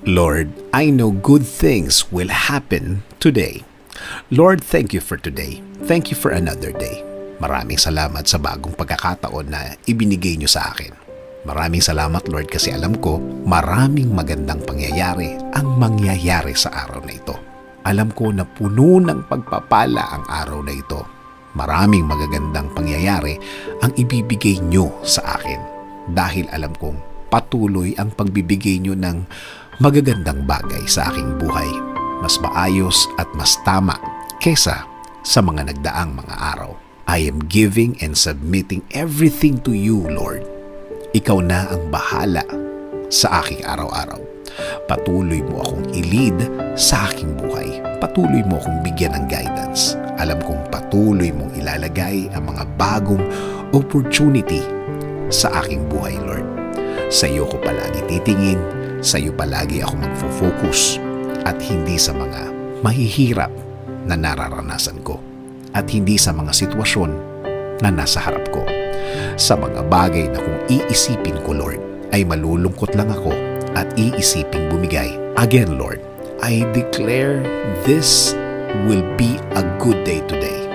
Lord, I know good things will happen today. Lord, thank you for today. Thank you for another day. Maraming salamat sa bagong pagkakataon na ibinigay niyo sa akin. Maraming salamat, Lord, kasi alam ko maraming magandang pangyayari ang mangyayari sa araw na ito. Alam ko na puno ng pagpapala ang araw na ito. Maraming magagandang pangyayari ang ibibigay niyo sa akin dahil alam kong patuloy ang pagbibigay niyo ng magagandang bagay sa aking buhay. Mas maayos at mas tama kesa sa mga nagdaang mga araw. I am giving and submitting everything to you, Lord. Ikaw na ang bahala sa aking araw-araw. Patuloy mo akong i-lead sa aking buhay. Patuloy mo akong bigyan ng guidance. Alam kong patuloy mong ilalagay ang mga bagong opportunity sa aking buhay, Lord. Sa iyo ko palagi titingin, sa iyo palagi ako magfo-focus at hindi sa mga mahihirap na nararanasan ko at hindi sa mga sitwasyon na nasa harap ko. Sa mga bagay na kung iisipin ko, Lord, ay malulungkot lang ako at iisiping bumigay. Again, Lord, I declare this will be a good day today.